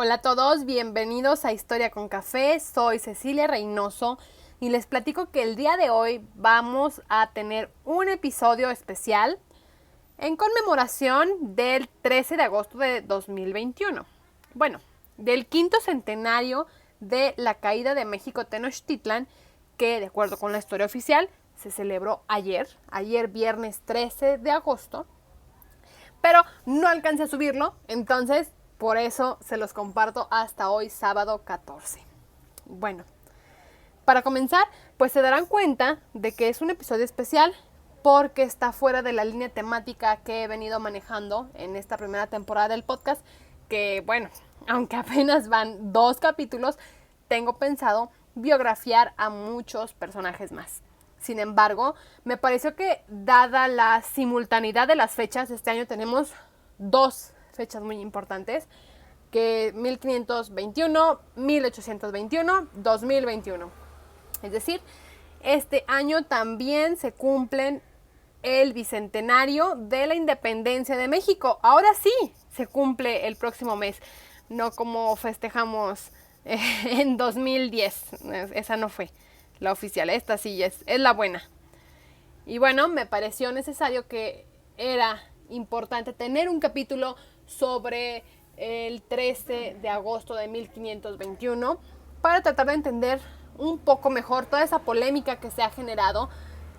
Hola a todos, bienvenidos a Historia con Café. Soy Cecilia Reynoso y les platico que el día de hoy vamos a tener un episodio especial en conmemoración del 13 de agosto de 2021. Bueno, del quinto centenario de la caída de México Tenochtitlan, que de acuerdo con la historia oficial se celebró ayer viernes 13 de agosto, pero no alcancé a subirlo, entonces por eso se los comparto hasta hoy, sábado 14. Bueno, para comenzar, pues se darán cuenta de que es un episodio especial porque está fuera de la línea temática que he venido manejando en esta primera temporada del podcast, que bueno, aunque apenas van 2 capítulos, tengo pensado biografiar a muchos personajes más. Sin embargo, me pareció que dada la simultaneidad de las fechas, este año tenemos 2 fechas muy importantes, que 1521, 1821, 2021. Es decir, este año también se cumplen el bicentenario de la independencia de México. Ahora sí se cumple el próximo mes, no como festejamos en 2010. Esa no fue la oficial, esta sí es la buena. Y bueno, me pareció necesario que era importante tener un capítulo sobre el 13 de agosto de 1521 para tratar de entender un poco mejor toda esa polémica que se ha generado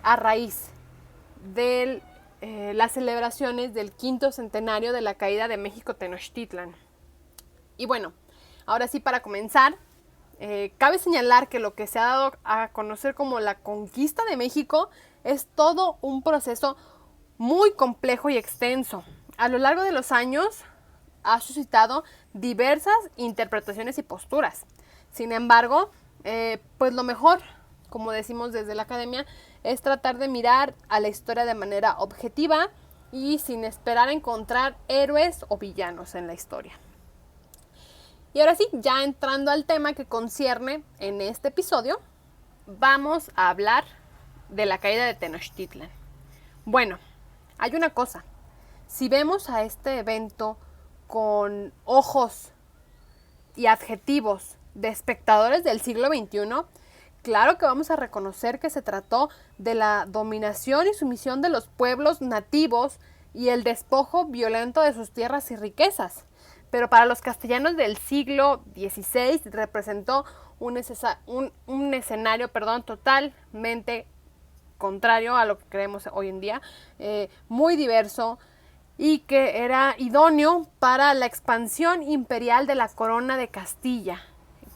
a raíz de las celebraciones del quinto centenario de la caída de México Tenochtitlan. Y bueno, ahora sí, para comenzar, cabe señalar que lo que se ha dado a conocer como la conquista de México es todo un proceso muy complejo y extenso. A lo largo de los años ha suscitado diversas interpretaciones y posturas. Sin embargo, pues lo mejor, como decimos desde la academia, es tratar de mirar a la historia de manera objetiva y sin esperar encontrar héroes o villanos en la historia. Y ahora sí, ya entrando al tema que concierne en este episodio, vamos a hablar de la caída de Tenochtitlan. Bueno, hay una cosa. Si vemos a este evento con ojos y adjetivos de espectadores del siglo XXI, claro que vamos a reconocer que se trató de la dominación y sumisión de los pueblos nativos y el despojo violento de sus tierras y riquezas. Pero para los castellanos del siglo XVI representó un escenario totalmente contrario a lo que creemos hoy en día, muy diverso y que era idóneo para la expansión imperial de la corona de Castilla,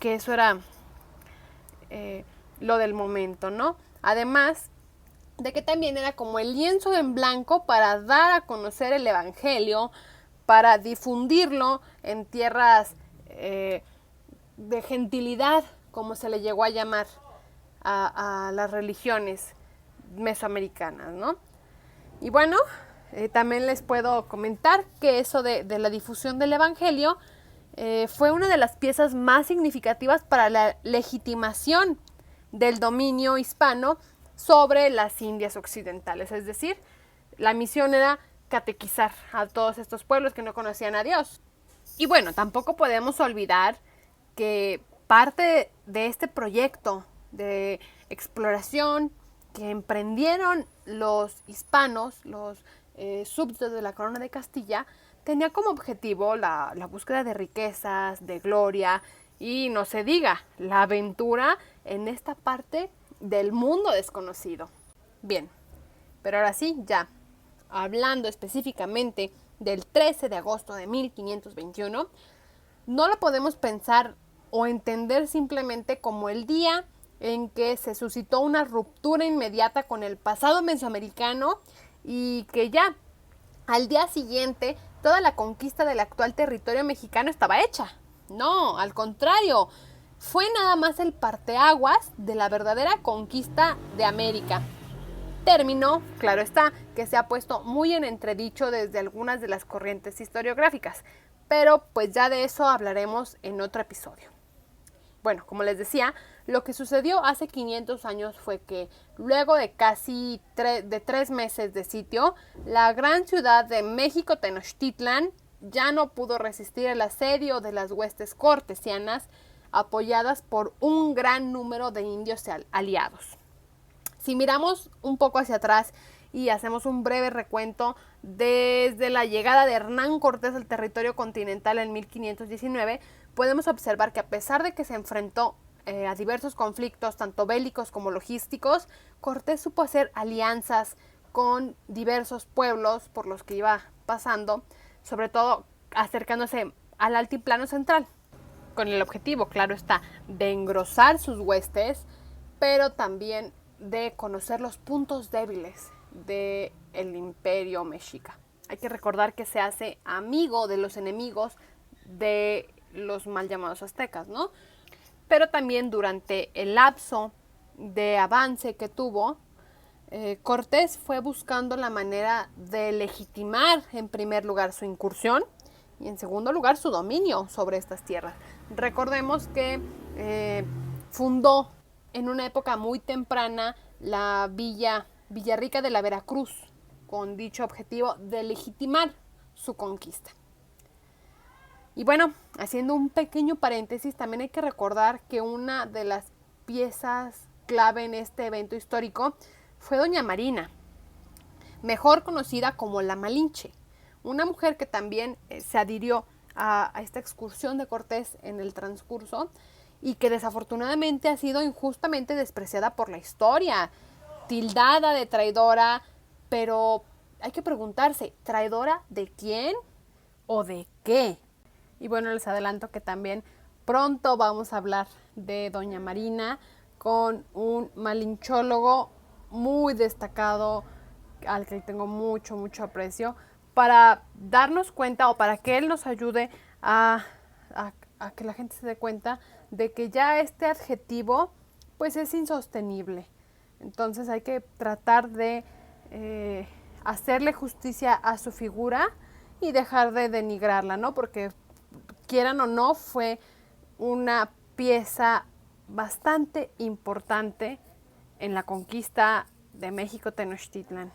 que eso era lo del momento, ¿no? Además de que también era como el lienzo en blanco para dar a conocer el evangelio, para difundirlo en tierras de gentilidad, como se le llegó a llamar a las religiones mesoamericanas, ¿no? Y bueno, también les puedo comentar que eso de la difusión del evangelio fue una de las piezas más significativas para la legitimación del dominio hispano sobre las Indias occidentales. Es decir, la misión era catequizar a todos estos pueblos que no conocían a Dios. Y bueno, tampoco podemos olvidar que parte de este proyecto de exploración que emprendieron los hispanos, los súbditos de la corona de Castilla, tenía como objetivo la búsqueda de riquezas, de gloria y no se diga, la aventura en esta parte del mundo desconocido. Bien, pero ahora sí, ya hablando específicamente del 13 de agosto de 1521, no lo podemos pensar o entender simplemente como el día en que se suscitó una ruptura inmediata con el pasado mesoamericano y que ya al día siguiente toda la conquista del actual territorio mexicano estaba hecha. No, al contrario, fue nada más el parteaguas de la verdadera conquista de América. Término, claro está, que se ha puesto muy en entredicho desde algunas de las corrientes historiográficas, pero pues ya de eso hablaremos en otro episodio. Bueno, como les decía, lo que sucedió hace 500 años fue que luego de casi 3 meses de sitio, la gran ciudad de México Tenochtitlan ya no pudo resistir el asedio de las huestes cortesianas, apoyadas por un gran número de indios aliados. Si miramos un poco hacia atrás y hacemos un breve recuento desde la llegada de Hernán Cortés al territorio continental en 1519, podemos observar que a pesar de que se enfrentó a diversos conflictos, tanto bélicos como logísticos, Cortés supo hacer alianzas con diversos pueblos por los que iba pasando, sobre todo acercándose al altiplano central, con el objetivo, claro está, de engrosar sus huestes, pero también de conocer los puntos débiles del imperio mexica. Hay que recordar que se hace amigo de los enemigos de los mal llamados aztecas, ¿no? Pero también durante el lapso de avance que tuvo, Cortés fue buscando la manera de legitimar en primer lugar su incursión y en segundo lugar su dominio sobre estas tierras. Recordemos que fundó en una época muy temprana la Villarrica de la Veracruz, con dicho objetivo de legitimar su conquista. Y bueno, haciendo un pequeño paréntesis, también hay que recordar que una de las piezas clave en este evento histórico fue doña Marina, mejor conocida como la Malinche, una mujer que también se adhirió a esta excursión de Cortés en el transcurso y que desafortunadamente ha sido injustamente despreciada por la historia, tildada de traidora, pero hay que preguntarse, ¿traidora de quién o de qué? Y bueno, les adelanto que también pronto vamos a hablar de doña Marina con un malinchólogo muy destacado al que tengo mucho aprecio, para darnos cuenta o para que él nos ayude a que la gente se dé cuenta de que ya este adjetivo pues es insostenible. Entonces hay que tratar de hacerle justicia a su figura y dejar de denigrarla, ¿no? Porque quieran o no, fue una pieza bastante importante en la conquista de México Tenochtitlan.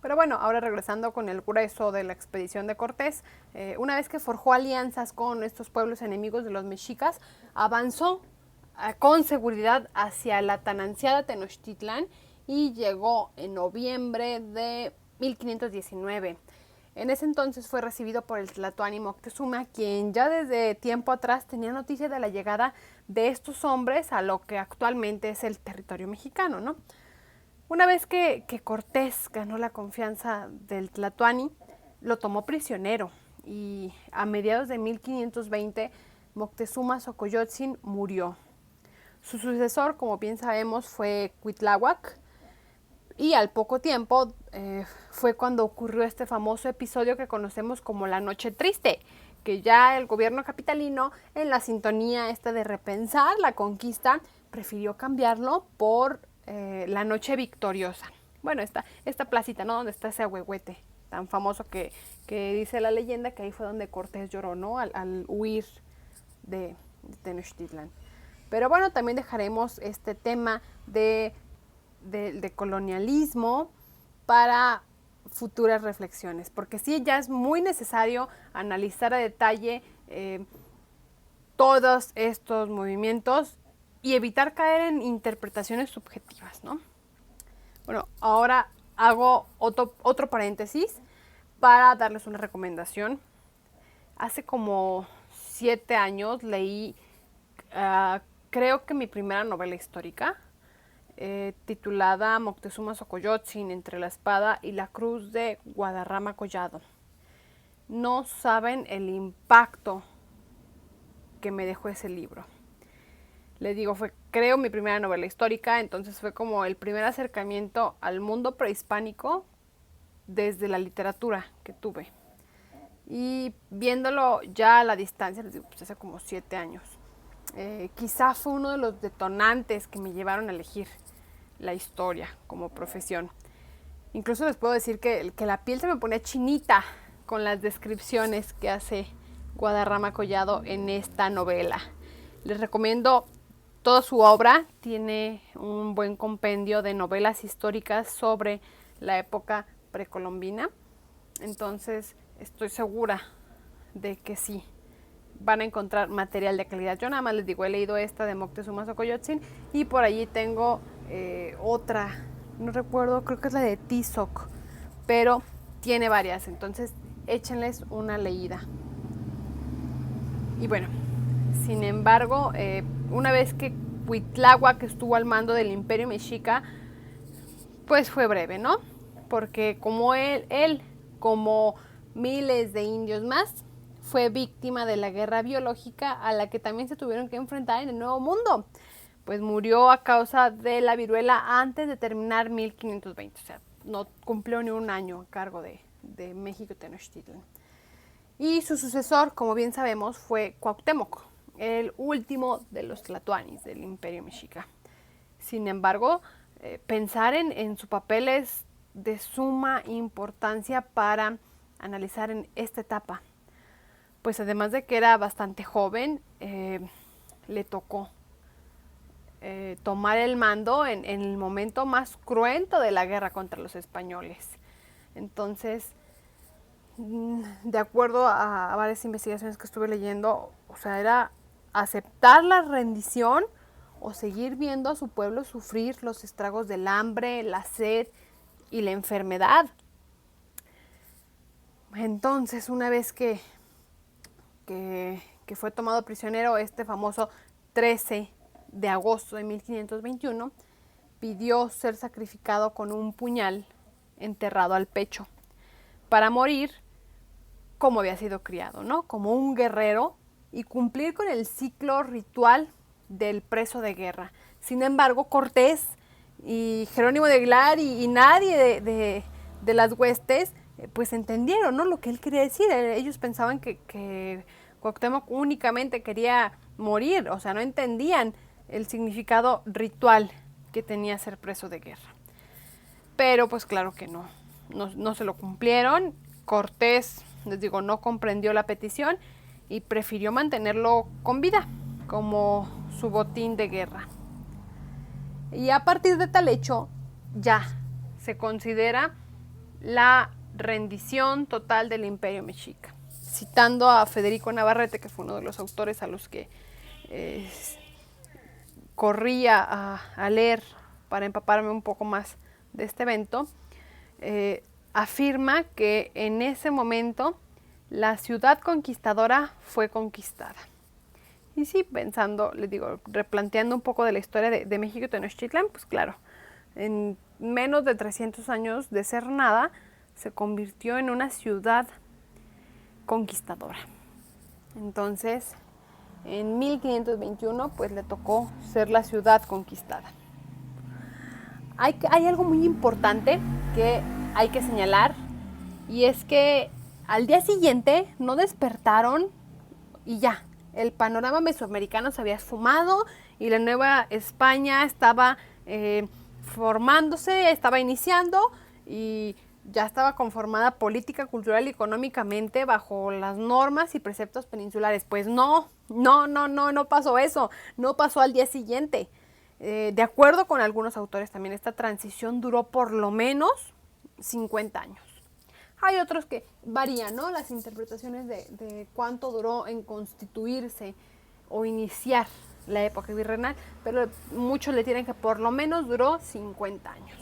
Pero bueno, ahora regresando con el grueso de la expedición de Cortés, una vez que forjó alianzas con estos pueblos enemigos de los mexicas, avanzó con seguridad hacia la tan ansiada Tenochtitlan y llegó en noviembre de 1519. En ese entonces fue recibido por el tlatoani Moctezuma, quien ya desde tiempo atrás tenía noticia de la llegada de estos hombres a lo que actualmente es el territorio mexicano, ¿no? Una vez que Cortés ganó la confianza del tlatoani, lo tomó prisionero y a mediados de 1520 Moctezuma Xocoyotzin murió. Su sucesor, como bien sabemos, fue Cuitláhuac, y al poco tiempo fue cuando ocurrió este famoso episodio que conocemos como la Noche Triste, que ya el gobierno capitalino, en la sintonía esta de repensar la conquista, prefirió cambiarlo por la Noche Victoriosa. Bueno, esta placita, ¿no? Donde está ese ahuehuete tan famoso que dice la leyenda que ahí fue donde Cortés lloró, ¿no? Al huir de Tenochtitlan. Pero bueno, también dejaremos este tema de colonialismo para futuras reflexiones, porque sí, ya es muy necesario analizar a detalle todos estos movimientos y evitar caer en interpretaciones subjetivas, ¿no? Bueno, ahora hago otro paréntesis para darles una recomendación. Hace como 7 años leí, creo que mi primera novela histórica, titulada Moctezuma Xocoyotzin, entre la espada y la cruz de Guadarrama Collado. No saben el impacto que me dejó ese libro. Les digo, fue, creo, mi primera novela histórica, entonces fue como el primer acercamiento al mundo prehispánico desde la literatura que tuve. Y viéndolo ya a la distancia, les digo, pues hace como 7 años. Quizá fue uno de los detonantes que me llevaron a elegir la historia como profesión. Incluso les puedo decir que la piel se me ponía chinita con las descripciones que hace Guadarrama Collado en esta novela. Les recomiendo toda su obra, tiene un buen compendio de novelas históricas sobre la época precolombina. Entonces estoy segura de que sí van a encontrar material de calidad. Yo nada más les digo, he leído esta de Moctezuma Xocoyotzin y por allí tengo otra, no recuerdo, creo que es la de Tizoc, pero tiene varias, entonces échenles una leída. Y bueno, sin embargo, una vez que Cuitláhuac estuvo al mando del Imperio Mexica, pues fue breve, ¿no? Porque como él como miles de indios más, fue víctima de la guerra biológica a la que también se tuvieron que enfrentar en el Nuevo Mundo. Pues murió a causa de la viruela antes de terminar 1520, o sea, no cumplió ni un año a cargo de México Tenochtitlan. Y su sucesor, como bien sabemos, fue Cuauhtémoc, el último de los tlatoanis del Imperio Mexica. Sin embargo, pensar en su papel es de suma importancia para analizar en esta etapa. Pues además de que era bastante joven, le tocó tomar el mando en el momento más cruento de la guerra contra los españoles. Entonces, de acuerdo a varias investigaciones que estuve leyendo, o sea, era aceptar la rendición o seguir viendo a su pueblo sufrir los estragos del hambre, la sed y la enfermedad. Entonces, una vez que fue tomado prisionero, este famoso 13 de agosto de 1521, pidió ser sacrificado con un puñal enterrado al pecho para morir como había sido criado, ¿no? Como un guerrero y cumplir con el ciclo ritual del preso de guerra. Sin embargo, Cortés y Jerónimo de Aguilar y nadie de las huestes pues entendieron, ¿no?, lo que él quería decir. Ellos pensaban que Cuauhtémoc únicamente quería morir, o sea, no entendían el significado ritual que tenía ser preso de guerra. Pero pues claro que no se lo cumplieron. Cortés, les digo, no comprendió la petición y prefirió mantenerlo con vida como su botín de guerra. Y a partir de tal hecho, ya se considera la rendición total del Imperio Mexica. Citando a Federico Navarrete, que fue uno de los autores a los que corría a leer para empaparme un poco más de este evento, afirma que en ese momento la ciudad conquistadora fue conquistada. Y sí, pensando, les digo, replanteando un poco de la historia de México y Tenochtitlan, pues claro, en menos de 300 años de ser nada, se convirtió en una ciudad conquistadora. Entonces, en 1521, pues le tocó ser la ciudad conquistada. Hay algo muy importante que hay que señalar, y es que al día siguiente no despertaron y ya, el panorama mesoamericano se había esfumado y la Nueva España estaba formándose, estaba iniciando y ya estaba conformada política, cultural y económicamente bajo las normas y preceptos peninsulares. Pues no pasó eso, no pasó al día siguiente. De acuerdo con algunos autores también, esta transición duró por lo menos 50 años. Hay otros que varían, ¿no?, las interpretaciones de cuánto duró en constituirse o iniciar la época virreinal, pero muchos le tienen que por lo menos duró 50 años.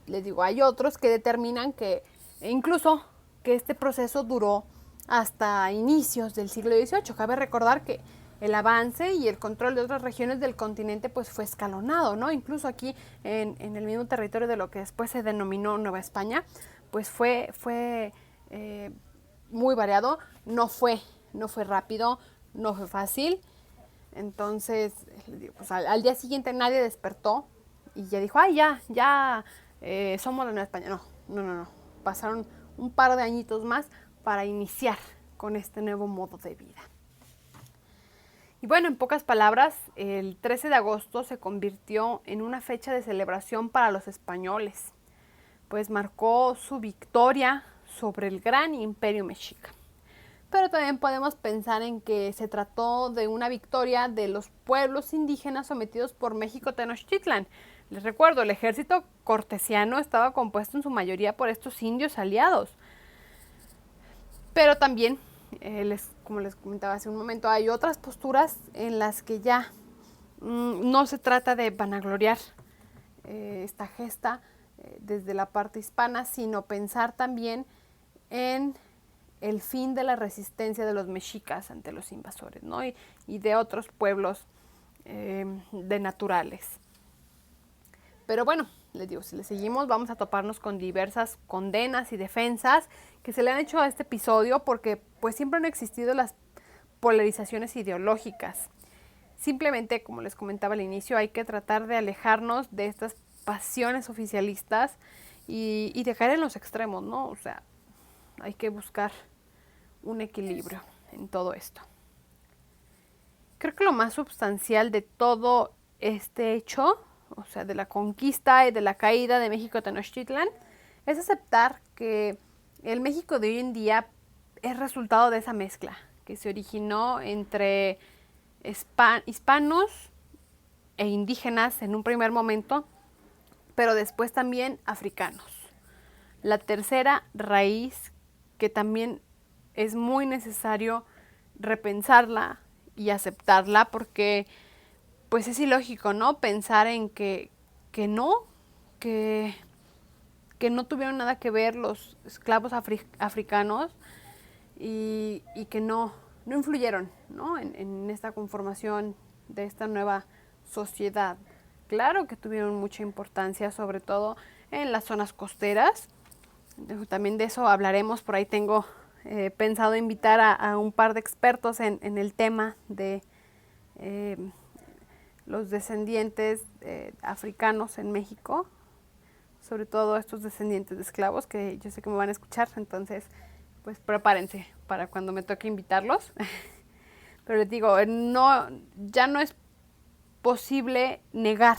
Les digo, hay otros que determinan que incluso que este proceso duró hasta inicios del siglo XVIII. Cabe recordar que el avance y el control de otras regiones del continente pues fue escalonado, ¿no? Incluso aquí en el mismo territorio de lo que después se denominó Nueva España, pues fue muy variado, no fue rápido, no fue fácil. Entonces, pues al día siguiente nadie despertó y ya dijo, ay, ya somos la Nueva España. No. Pasaron un par de añitos más para iniciar con este nuevo modo de vida. Y bueno, en pocas palabras, el 13 de agosto se convirtió en una fecha de celebración para los españoles, pues marcó su victoria sobre el gran Imperio Mexica. Pero también podemos pensar en que se trató de una victoria de los pueblos indígenas sometidos por México Tenochtitlan. Les recuerdo, el ejército cortesiano estaba compuesto en su mayoría por estos indios aliados. Pero también como les comentaba hace un momento, hay otras posturas en las que ya no se trata de vanagloriar esta gesta desde la parte hispana, sino pensar también en el fin de la resistencia de los mexicas ante los invasores, ¿no? y de otros pueblos de naturales. Pero bueno, les digo, si le seguimos vamos a toparnos con diversas condenas y defensas que se le han hecho a este episodio porque pues siempre han existido las polarizaciones ideológicas. Simplemente, como les comentaba al inicio, hay que tratar de alejarnos de estas pasiones oficialistas y de caer en los extremos, ¿no? O sea, hay que buscar un equilibrio en todo esto. Creo que lo más sustancial de todo este hecho, o sea, de la conquista y de la caída de México Tenochtitlan, es aceptar que el México de hoy en día es resultado de esa mezcla que se originó entre hispanos e indígenas en un primer momento, pero después también africanos. La tercera raíz que también es muy necesario repensarla y aceptarla porque pues es ilógico, ¿no? Pensar en que no tuvieron nada que ver los esclavos africanos y que no influyeron, ¿no? En esta conformación de esta nueva sociedad. Claro que tuvieron mucha importancia, sobre todo en las zonas costeras. También de eso hablaremos, por ahí tengo pensado invitar a un par de expertos en el tema de los descendientes africanos en México, sobre todo estos descendientes de esclavos que yo sé que me van a escuchar, entonces pues prepárense para cuando me toque invitarlos. Pero les digo, ya no es posible negar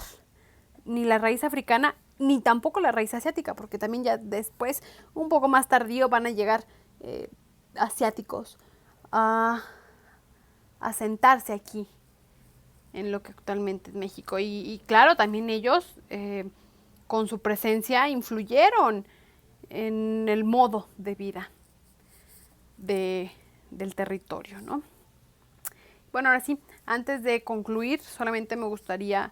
ni la raíz africana ni tampoco la raíz asiática, porque también ya después, un poco más tardío, van a llegar asiáticos a sentarse aquí en lo que actualmente es México. Y claro, también ellos con su presencia influyeron en el modo de vida del territorio, ¿no? Bueno, ahora sí, antes de concluir, solamente me gustaría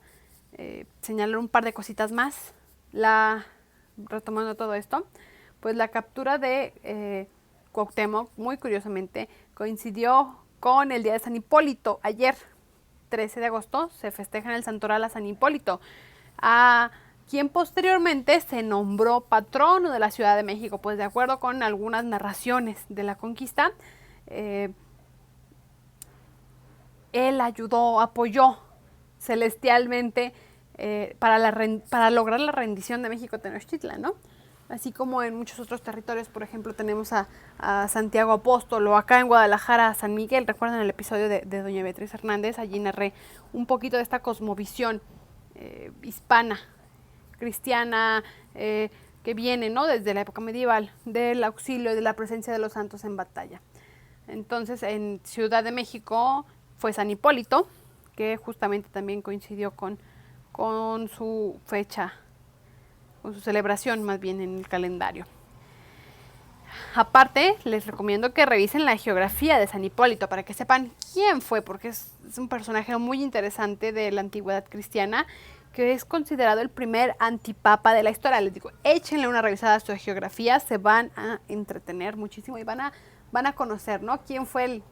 señalar un par de cositas más. Retomando todo esto, pues la captura de Cuauhtémoc, muy curiosamente, coincidió con el día de San Hipólito. Ayer, 13 de agosto, se festeja en el Santoral a San Hipólito, a quien posteriormente se nombró patrono de la Ciudad de México, pues de acuerdo con algunas narraciones de la conquista, él apoyó celestialmente para lograr la rendición de México Tenochtitlan, ¿no? Así como en muchos otros territorios, por ejemplo, tenemos a Santiago Apóstol, o acá en Guadalajara a San Miguel. ¿Recuerdan el episodio de doña Beatriz Hernández? Allí narré un poquito de esta cosmovisión hispana, cristiana, que viene, ¿no?, desde la época medieval, del auxilio y de la presencia de los santos en batalla. Entonces, en Ciudad de México fue San Hipólito, que justamente también coincidió con su fecha, con su celebración más bien en el calendario. Aparte, les recomiendo que revisen la geografía de San Hipólito para que sepan quién fue, porque es un personaje muy interesante de la antigüedad cristiana, que es considerado el primer antipapa de la historia. Les digo, échenle una revisada a su geografía, se van a entretener muchísimo y van a conocer, ¿no?, quién fue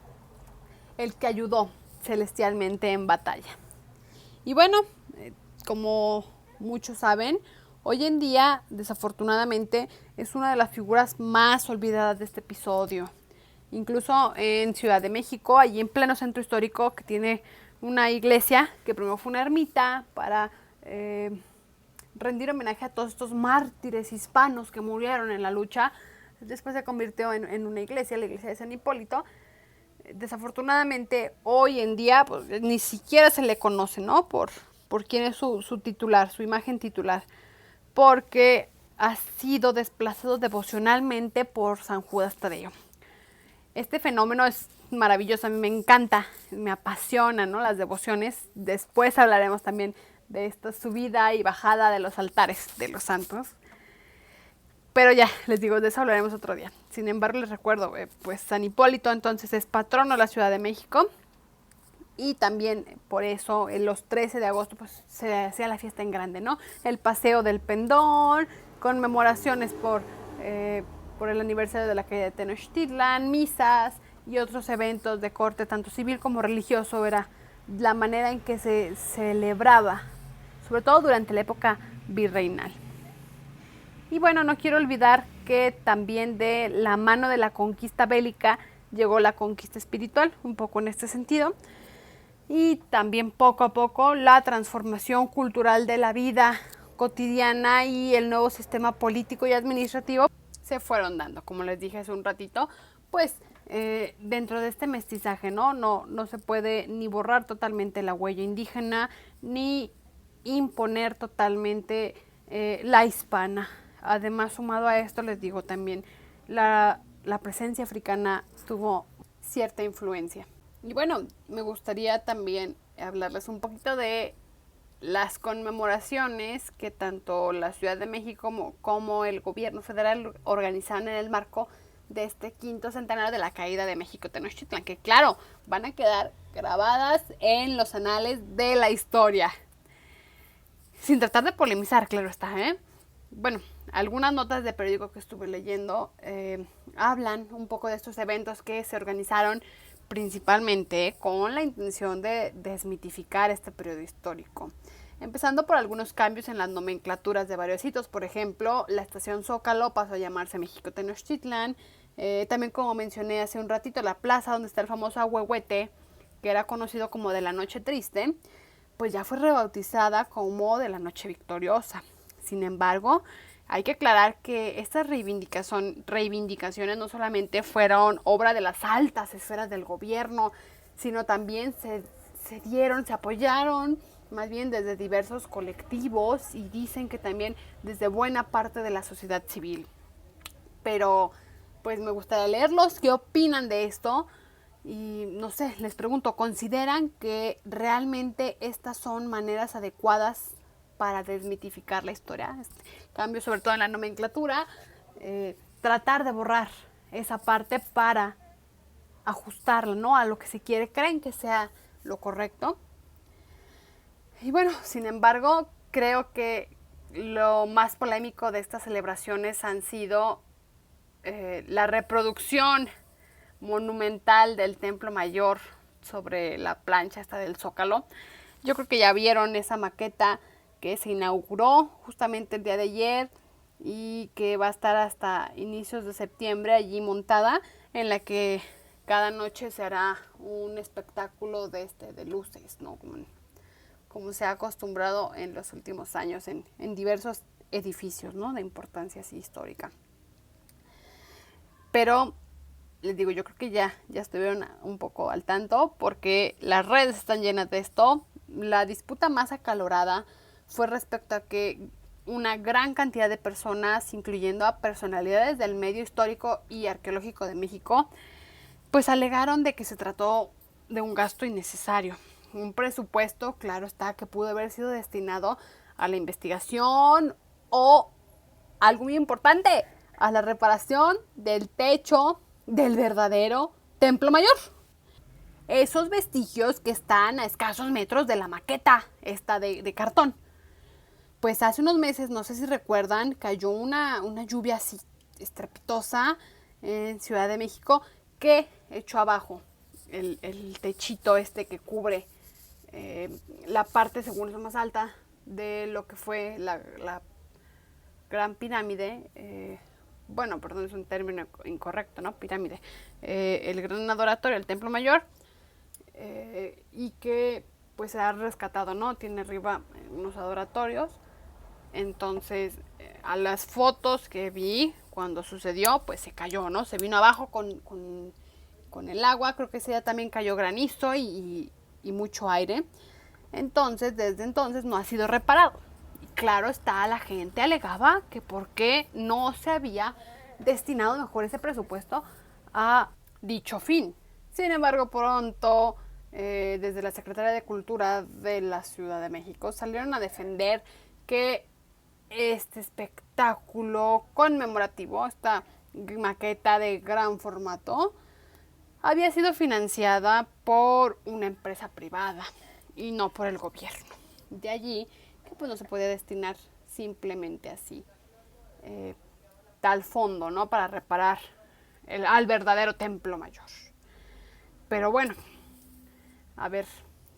el que ayudó celestialmente en batalla. Y bueno, como muchos saben, hoy en día, desafortunadamente, es una de las figuras más olvidadas de este episodio. Incluso en Ciudad de México, allí en pleno centro histórico, que tiene una iglesia que primero fue una ermita para rendir homenaje a todos estos mártires hispanos que murieron en la lucha. Después se convirtió en una iglesia, la iglesia de San Hipólito. Desafortunadamente, hoy en día pues, ni siquiera se le conoce, ¿no?, por quién es su titular, su imagen titular, porque ha sido desplazado devocionalmente por San Judas Tadeo. Este fenómeno es maravilloso, a mí me encanta, me apasiona, ¿no?, las devociones. Después hablaremos también de esta subida y bajada de los altares de los santos. Pero ya, les digo, de eso hablaremos otro día. Sin embargo, les recuerdo, pues San Hipólito entonces es patrono de la Ciudad de México. Y también por eso en los 13 de agosto pues se hacía la fiesta en grande, ¿no? El paseo del pendón, conmemoraciones por el aniversario de la caída de Tenochtitlan, misas y otros eventos de corte tanto civil como religioso. Era la manera en que se celebraba, sobre todo durante la época virreinal. Y bueno, no quiero olvidar que también de la mano de la conquista bélica llegó la conquista espiritual, un poco en este sentido. Y también poco a poco la transformación cultural de la vida cotidiana y el nuevo sistema político y administrativo se fueron dando, como les dije hace un ratito, pues dentro de este mestizaje, no se puede ni borrar totalmente la huella indígena ni imponer totalmente la hispana. Además, sumado a esto, les digo también, la presencia africana tuvo cierta influencia. Y bueno, me gustaría también hablarles un poquito de las conmemoraciones que tanto la Ciudad de México como el gobierno federal organizaron en el marco de este quinto centenario de la caída de México Tenochtitlan, que claro, van a quedar grabadas en los anales de la historia. Sin tratar de polemizar, claro está, ¿eh? Bueno, algunas notas de periódico que estuve leyendo hablan un poco de estos eventos que se organizaron principalmente con la intención de desmitificar este periodo histórico. Empezando por algunos cambios en las nomenclaturas de varios sitios. Por ejemplo, la estación Zócalo pasó a llamarse México Tenochtitlan. También, como mencioné hace un ratito, la plaza donde está el famoso Ahuehuete, que era conocido como de la Noche Triste, pues ya fue rebautizada como de la Noche Victoriosa. Sin embargo, hay que aclarar que estas reivindicaciones no solamente fueron obra de las altas esferas del gobierno, sino también se apoyaron más bien desde diversos colectivos y dicen que también desde buena parte de la sociedad civil. Pero pues me gustaría leerlos, qué opinan de esto. Y no sé, les pregunto, ¿consideran que realmente estas son maneras adecuadas para desmitificar la historia? Cambio sobre todo en la nomenclatura, tratar de borrar esa parte para ajustarla, ¿no?, a lo que se quiere, creen que sea lo correcto. Y bueno, sin embargo, creo que lo más polémico de estas celebraciones han sido la reproducción monumental del Templo Mayor sobre la plancha esta del Zócalo. Yo creo que ya vieron esa maqueta que se inauguró justamente el día de ayer y que va a estar hasta inicios de septiembre allí montada, en la que cada noche se hará un espectáculo de luces, ¿no?, como se ha acostumbrado en los últimos años en diversos edificios, ¿no?, de importancia así histórica. Pero les digo, yo creo que ya estuvieron un poco al tanto porque las redes están llenas de esto. La disputa más acalorada fue respecto a que una gran cantidad de personas, incluyendo a personalidades del medio histórico y arqueológico de México, pues alegaron de que se trató de un gasto innecesario. Un presupuesto, claro está, que pudo haber sido destinado a la investigación o, algo muy importante, a la reparación del techo del verdadero Templo Mayor. Esos vestigios que están a escasos metros de la maqueta esta de cartón. Pues hace unos meses, no sé si recuerdan, cayó una lluvia así estrepitosa en Ciudad de México que echó abajo el techito este que cubre la parte, según es más alta, de lo que fue la Gran Pirámide. Bueno, perdón, es un término incorrecto, ¿no? Pirámide. El gran adoratorio, el Templo Mayor, y que pues se ha rescatado, ¿no? Tiene arriba unos adoratorios. Entonces, a las fotos que vi cuando sucedió, pues se cayó, ¿no? Se vino abajo con el agua. Creo que ese día también cayó granizo y mucho aire. Entonces, desde entonces no ha sido reparado. Y claro está, la gente alegaba que por qué no se había destinado mejor ese presupuesto a dicho fin. Sin embargo, pronto, desde la Secretaría de Cultura de la Ciudad de México salieron a defender que este espectáculo conmemorativo, esta maqueta de gran formato, había sido financiada por una empresa privada y no por el gobierno. De allí que pues no se podía destinar simplemente así tal fondo, ¿no? Para reparar al verdadero templo mayor. Pero bueno, a ver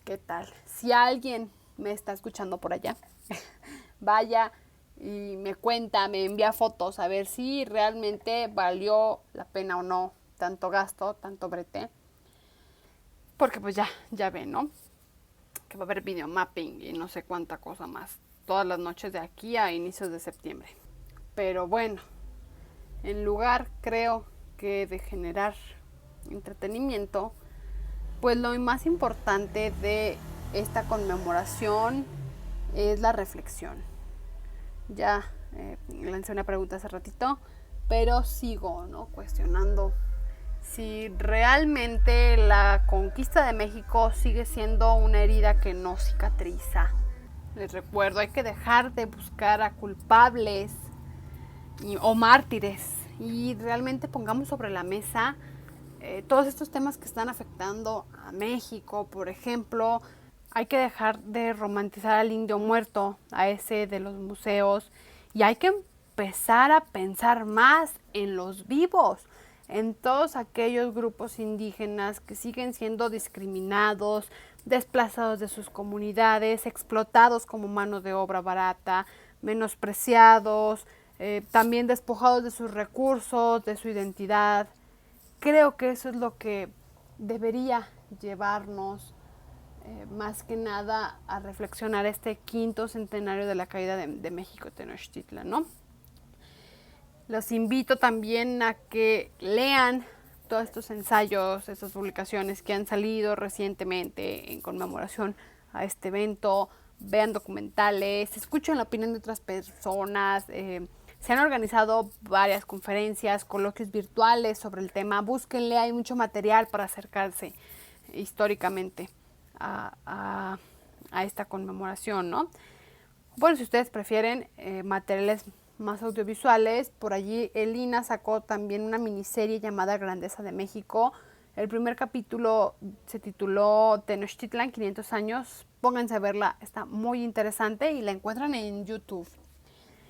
qué tal. Si alguien me está escuchando por allá, vaya y me cuenta, me envía fotos a ver si realmente valió la pena o no tanto gasto, tanto brete. Porque pues ya ven, ¿no? Que va a haber videomapping y no sé cuánta cosa más. Todas las noches de aquí a inicios de septiembre. Pero bueno, en lugar creo que de generar entretenimiento, pues lo más importante de esta conmemoración es la reflexión. Ya lancé una pregunta hace ratito, pero sigo, ¿no?, cuestionando si realmente la conquista de México sigue siendo una herida que no cicatriza. Les recuerdo, hay que dejar de buscar a culpables o mártires y realmente pongamos sobre la mesa todos estos temas que están afectando a México. Por ejemplo, hay que dejar de romantizar al indio muerto, a ese de los museos, y hay que empezar a pensar más en los vivos, en todos aquellos grupos indígenas que siguen siendo discriminados, desplazados de sus comunidades, explotados como mano de obra barata, menospreciados, también despojados de sus recursos, de su identidad. Creo que eso es lo que debería llevarnos más que nada a reflexionar este 5º centenario de la caída de México Tenochtitlan, ¿no? Los invito también a que lean todos estos ensayos, estas publicaciones que han salido recientemente en conmemoración a este evento, vean documentales, escuchen la opinión de otras personas. Se han organizado varias conferencias, coloquios virtuales sobre el tema. Búsquenle, hay mucho material para acercarse históricamente a esta conmemoración, ¿no? Bueno, si ustedes prefieren materiales más audiovisuales, por allí el INA sacó también una miniserie llamada Grandeza de México. El primer capítulo se tituló Tenochtitlan, 500 años. Pónganse a verla, está muy interesante y la encuentran en YouTube.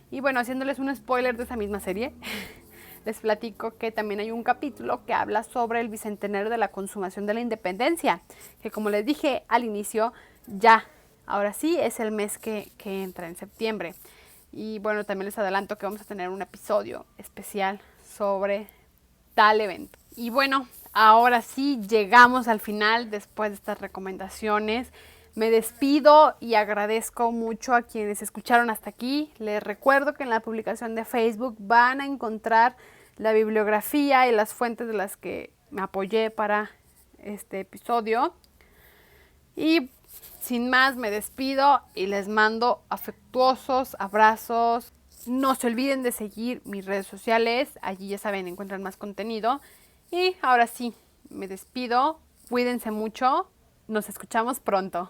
Y bueno, haciéndoles un spoiler de esa misma serie, les platico que también hay un capítulo que habla sobre el bicentenario de la consumación de la independencia, que como les dije al inicio, ahora sí es el mes que entra en septiembre. Y bueno, también les adelanto que vamos a tener un episodio especial sobre tal evento. Y bueno, ahora sí llegamos al final después de estas recomendaciones. Me despido y agradezco mucho a quienes escucharon hasta aquí. Les recuerdo que en la publicación de Facebook van a encontrar la bibliografía y las fuentes de las que me apoyé para este episodio. Y sin más, me despido y les mando afectuosos abrazos. No se olviden de seguir mis redes sociales. Allí ya saben, encuentran más contenido. Y ahora sí, me despido. Cuídense mucho. Nos escuchamos pronto.